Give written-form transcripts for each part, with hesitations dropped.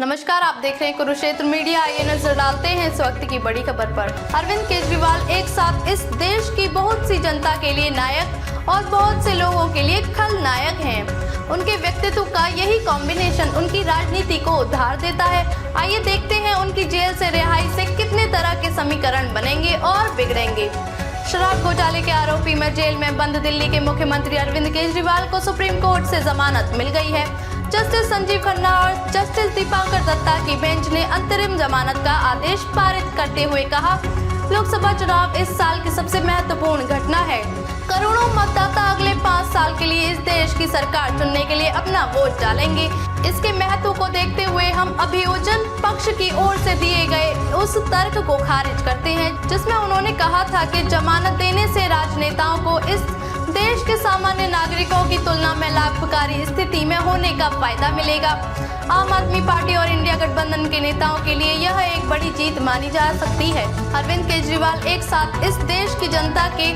नमस्कार, आप देख रहे हैं कुरुक्षेत्र मीडिया। आइए नजर डालते हैं इस वक्त की बड़ी खबर पर। अरविंद केजरीवाल एक साथ इस देश की बहुत सी जनता के लिए नायक और बहुत से लोगों के लिए खलनायक हैं। उनके व्यक्तित्व का यही कॉम्बिनेशन उनकी राजनीति को उधार देता है। आइए देखते हैं उनकी जेल से रिहाई से कितने तरह के समीकरण बनेंगे और बिगड़ेंगे। शराब घोटाले के आरोपी में जेल में बंद दिल्ली के मुख्यमंत्री अरविंद केजरीवाल को सुप्रीम कोर्ट से जमानत मिल गई है। जस्टिस संजीव खन्ना और जस्टिस दीपांकर दत्ता की बेंच ने अंतरिम जमानत का आदेश पारित करते हुए कहा, लोकसभा चुनाव इस साल की सबसे महत्वपूर्ण घटना है। करोड़ों मतदाता अगले 5 साल के लिए इस देश की सरकार चुनने के लिए अपना वोट डालेंगे। इसके महत्व को देखते हुए हम अभियोजन पक्ष की ओर से दिए गए उस तर्क को खारिज करते हैं जिसमें उन्होंने कहा था कि जमानत देने से राजनेताओं को इस देश के सामान्य नागरिकों की तुलना में लाभकारी स्थिति में होने का फायदा मिलेगा। आम आदमी पार्टी और इंडिया गठबंधन के नेताओं के लिए यह एक बड़ी जीत मानी जा सकती है। अरविंद केजरीवाल एक साथ इस देश की जनता के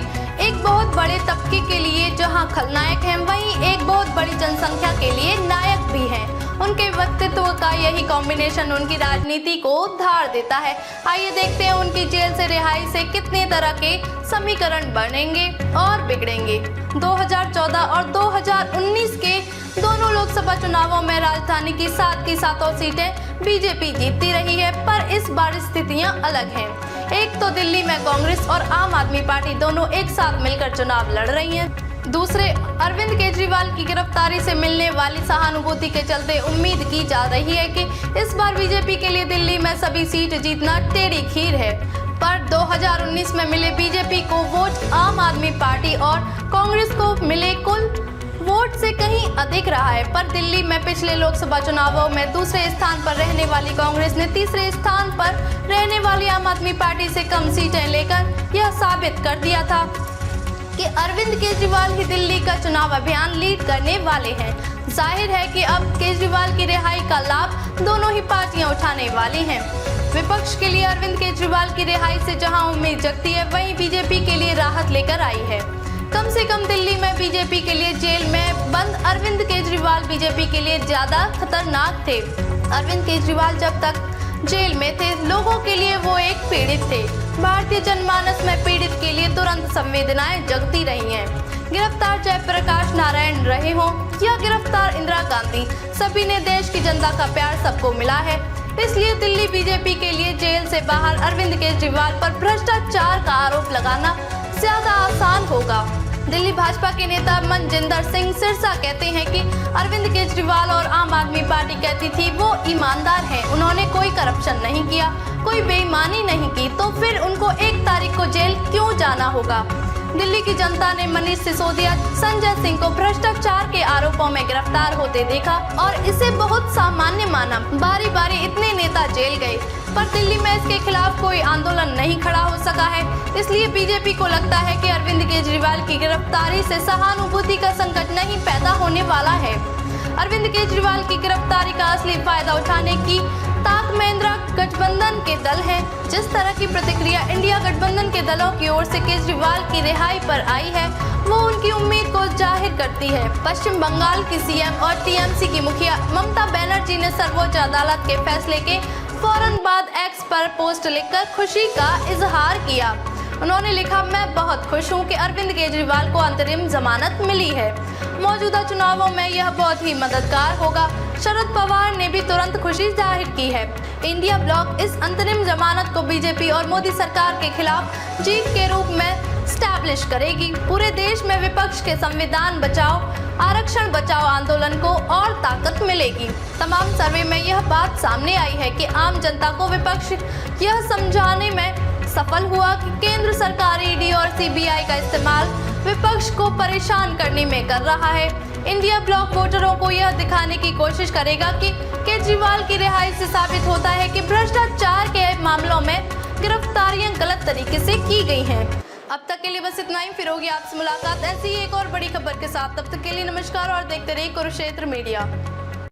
एक बहुत बड़े तबके के लिए जहां खलनायक हैं, वहीं एक बहुत बड़ी जनसंख्या के लिए नायक भी हैं। उनके व्यक्तित्व का यही कॉम्बिनेशन उनकी राजनीति को उधार देता है। आइए देखते हैं उनकी जेल से रिहाई से कितने तरह के समीकरण बनेंगे और बिगड़ेंगे। 2014 और 2019 के दोनों लोकसभा चुनावों में राजधानी की 7 की 7 सीटें बीजेपी जीतती रही है, पर इस बार स्थितियां अलग हैं। एक तो दिल्ली में कांग्रेस और आम आदमी पार्टी दोनों एक साथ मिलकर चुनाव लड़ रही हैं। दूसरे, अरविंद केजरीवाल की गिरफ्तारी से मिलने वाली सहानुभूति के चलते उम्मीद की जा रही है कि इस बार बीजेपी के लिए दिल्ली में सभी सीट जीतना टेढ़ी खीर है। पर 2019 में मिले बीजेपी को वोट आम आदमी पार्टी और कांग्रेस को मिले कुल वोट से कहीं अधिक रहा है। पर दिल्ली में पिछले लोकसभा चुनावों में दूसरे स्थान पर रहने वाली कांग्रेस ने तीसरे स्थान पर रहने वाली आम आदमी पार्टी से कम सीटें लेकर यह साबित कर दिया था कि अरविंद केजरीवाल ही दिल्ली का चुनाव अभियान लीड करने वाले हैं। जाहिर है कि अब केजरीवाल की रिहाई का लाभ दोनों ही पार्टियां उठाने वाली हैं। विपक्ष के लिए अरविंद केजरीवाल की रिहाई से जहां उम्मीद जगती है, वहीं बीजेपी के लिए राहत लेकर आई है। कम से कम दिल्ली में बीजेपी के लिए जेल में बंद अरविंद केजरीवाल बीजेपी के लिए ज्यादा खतरनाक थे। अरविंद केजरीवाल जब तक जेल में थे, लोगों के लिए वो एक पीड़ित थे। भारतीय जनमानस में पीड़ित के लिए तुरंत संवेदनाएं जगती रही हैं। गिरफ्तार जयप्रकाश नारायण रहे हों या गिरफ्तार इंदिरा गांधी, सभी ने देश की जनता का प्यार सबको मिला है। इसलिए दिल्ली बीजेपी के लिए जेल से बाहर अरविंद केजरीवाल पर भ्रष्टाचार का आरोप लगाना ज्यादा आसान होगा। दिल्ली भाजपा के नेता मनजिंदर सिंह सिरसा कहते हैं कि अरविंद केजरीवाल और आम आदमी पार्टी कहती थी वो ईमानदार हैं, उन्होंने कोई करप्शन नहीं किया, कोई बेईमानी नहीं की, तो फिर उनको 1 तारीख को जेल क्यों जाना होगा। दिल्ली की जनता ने मनीष सिसोदिया, संजय सिंह को भ्रष्टाचार के आरोपों में गिरफ्तार होते देखा और इसे बहुत सामान्य माना। बारी बारी इतने नेता जेल गए, पर दिल्ली में इसके खिलाफ कोई आंदोलन नहीं खड़ा हो सका है। इसलिए बीजेपी को लगता है कि अरविंद केजरीवाल की गिरफ्तारी से सहानुभूति का संकट नहीं पैदा होने वाला है। अरविंद केजरीवाल की गिरफ्तारी का असली फायदा उठाने की ताक में इंदिरा गठबंधन के दल हैं। जिस तरह की प्रतिक्रिया इंडिया गठबंधन के दलों की ओर से केजरीवाल की रिहाई पर आई है, वो उनकी उम्मीद को जाहिर करती है। पश्चिम बंगाल की सीएम और टीएमसी की मुखिया ममता बनर्जी ने सर्वोच्च अदालत के फैसले के फौरन बाद एक्स पर पोस्ट लिखकर खुशी का इजहार किया। उन्होंने लिखा, मैं बहुत खुश हूं कि अरविंद केजरीवाल को अंतरिम जमानत मिली है। मौजूदा चुनावों में यह बहुत ही मददगार होगा। शरद पवार ने भी तुरंत खुशी जाहिर की है। इंडिया ब्लॉक इस अंतरिम जमानत को बीजेपी और मोदी सरकार के खिलाफ जीत के रूप में स्टैब्लिश करेगी। पूरे देश में विपक्ष के संविधान बचाओ, आरक्षण बचाओ आंदोलन को और ताकत मिलेगी। तमाम सर्वे में यह बात सामने आई है कि आम जनता को विपक्ष यह समझाने में सफल हुआ कि केंद्र सरकार ईडी और सीबीआई का इस्तेमाल विपक्ष को परेशान करने में कर रहा है। इंडिया ब्लॉक वोटरों को यह दिखाने की कोशिश करेगा कि केजरीवाल की रिहाई से साबित होता है कि भ्रष्टाचार के मामलों में गिरफ्तारियां गलत तरीके से की गई हैं। अब तक के लिए बस इतना ही। फिर होगी आपसे मुलाकात ऐसी ही एक और बड़ी खबर के साथ। तब तक के लिए नमस्कार और देखते रहिए कुरुक्षेत्र मीडिया।